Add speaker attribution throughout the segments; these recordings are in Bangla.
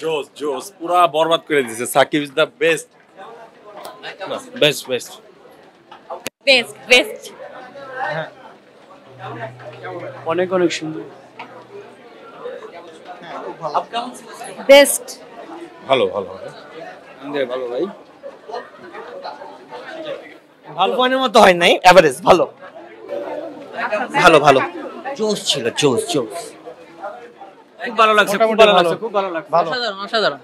Speaker 1: জোস জোস পুরা বরবাদ করে দিয়েছে। Shakib is the best. Best best
Speaker 2: best best
Speaker 3: অনেক অনেক সুন্দর।
Speaker 2: বেস্ট
Speaker 1: ভালো ভালো
Speaker 3: ভালো ভাই, ভালো পয়েন্টের মতো হয় নাই, এভারেজ ভালো ভালো ভালো। জোস ছিল, জোস জোস, খুব ভালো লাগছে, খুব ভালো লাগছে, খুব ভালো লাগছে, অসাধারণ অসাধারণ।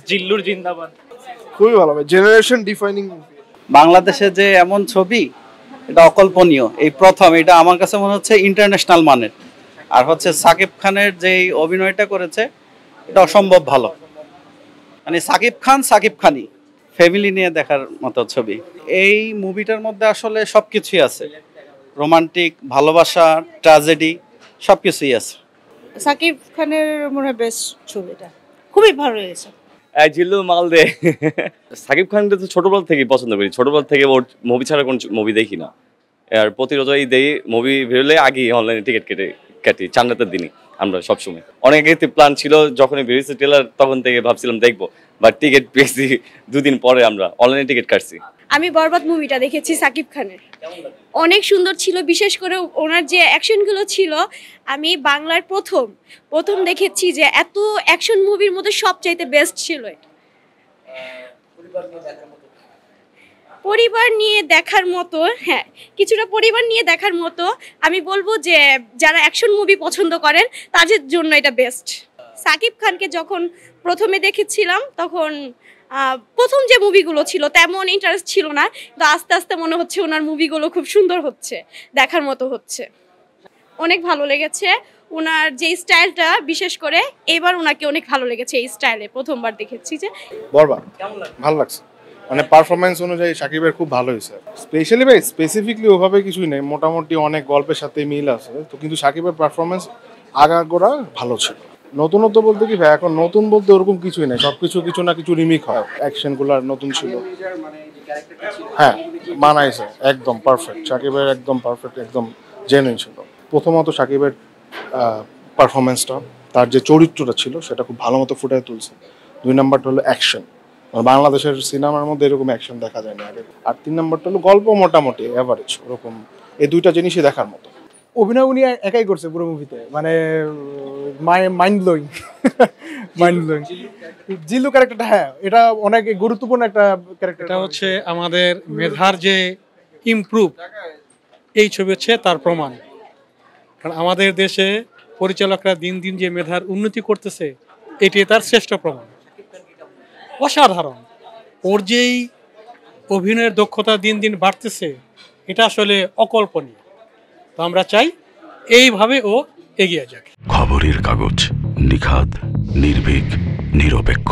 Speaker 3: জিল্লুর জিন্দাবাদ।
Speaker 4: খুবই ভালো ভাই, জেনারেশন ডিফাইনিং।
Speaker 5: বাংলাদেশে যে এমন ছবি, এটা অকল্পনীয়। এই প্রথম, এটা আমার কাছে মনে হচ্ছে ইন্টারন্যাশনাল মানের। আর হচ্ছে সাকিব খানের যেই অভিনয়টা করেছে, এটা অসম্ভব ভালো। মানে সাকিব খান সাকিব খানই, ফ্যামিলি নিয়ে দেখার মতো ছবি। এই মুভিটার মধ্যে আসলে সব কিছুই আছে, রোমান্টিক, ভালোবাসা, ট্র্যাজেডি, সব কিছুই আছে।
Speaker 2: সাকিব খানের মনে হয় বেস্ট ছবিটা, খুবই ভালো লেগেছে।
Speaker 6: জিল্লু মাল দে। সাকিব খানকে তো ছোটবেলা থেকেই পছন্দ করি, ছোটবেলা থেকে ওর মুভি ছাড়া কোনো মুভি দেখি না। আর প্রতিরোধই দেই, মুভি বেরোলে আগেই অনলাইনে টিকিট কাটি চান্নাতের দিনই। আমরা সবসময় অনেক আগে প্ল্যান ছিল, যখনই বেরিয়েছে ট্রেলার তখন থেকে ভাবছিলাম দেখবো, বাট টিকিট পেয়েছি দুদিন পরে, আমরা অনলাইনে টিকিট কাটছি।
Speaker 2: আমি বরবাদ মুভিটা দেখেছি সাকিব খানের, অনেক সুন্দর ছিল। বিশেষ করে ওনার যে অ্যাকশনগুলো ছিল, আমি বাংলার প্রথম দেখেছি যে এত অ্যাকশন মুভির মধ্যে সবচাইতে বেস্ট ছিল। পরিবার নিয়ে দেখার মতো, হ্যাঁ কিছুটা পরিবার নিয়ে দেখার মতো। আমি বলবো যে যারা অ্যাকশন মুভি পছন্দ করেন তাদের জন্য এটা বেস্ট। সাকিব খানকে যখন প্রথমে দেখেছিলাম, তখন প্রথম যে মুভিগুলো ছিল তেমন ইন্টারেস্ট ছিল না, কিন্তু আস্তে আস্তে মনে হচ্ছে ওনার মুভিগুলো খুব সুন্দর হচ্ছে, দেখার মতো হচ্ছে। অনেক ভালো লেগেছে ওনার যে স্টাইলটা, বিশেষ করে এবার ওনাকে অনেক ভালো লেগেছে এই স্টাইলে, প্রথমবার দেখেছি যে।
Speaker 4: বরবাদ ভালো লাগছে, মানে পারফরমেন্স অনুযায়ী সাকিবের খুব ভালো হয়েছে। স্পেশালি ভাই স্পেসিফিকলি ওভাবে কিছুই নেই, মোটামুটি অনেক গল্পের সাথে মিল আছে তো, কিন্তু সাকিবের পারফরমেন্স আগাগোড়া ভালো ছিল। নতুনত্ব বলতে কি ভাই, এখন নতুন বলতে ওরকম কিছুই নেই, সবকিছু কিছু না কিছু রিমিক হয়। অ্যাকশনগুলো নতুন ছিল, হ্যাঁ মানাইছে, একদম পারফেক্ট। সাকিবের একদম পারফেক্ট, একদম জেনুইন ছিল। প্রথমত সাকিবের পারফরমেন্সটা, তার যে চরিত্রটা ছিল সেটা খুব ভালো মতো ফুটিয়ে তুলছে। 2 নাম্বারটা হলো অ্যাকশন, বাংলাদেশের সিনেমার মধ্যে এরকম অ্যাকশন দেখা যায় না আগে। আর 3 নাম্বারটা হলো গল্প, মোটামুটি এভারেজ ওরকম। এই দুইটা জিনিসই দেখার মতো।
Speaker 7: অভিনয় উনি একাই করছে পুরো মুভিতে, মানে মাইন্ড ব্লোয়িং, মাইন্ড ব্লোয়িং। জিল্লু ক্যারেক্টারটা, হ্যাঁ এটা অনেক গুরুত্বপূর্ণ একটা ক্যারেক্টার।
Speaker 8: এটা হচ্ছে আমাদের মেধার যে ইমপ্রুভ, এই ছবি হচ্ছে তার প্রমাণ। কারণ আমাদের দেশে পরিচালকরা দিন দিন যে মেধার উন্নতি করতেছে, এটি তার শ্রেষ্ঠ প্রমাণ। অসাধারণ, ওর যেই অভিনয়ের দক্ষতা দিন দিন বাড়তেছে, এটা আসলে অকল্পনীয়। তো আমরা চাই এইভাবে ও এগিয়ে যাক।
Speaker 9: খবরের কাগজ, নিখাদ, নির্ভীক, নিরপেক্ষ।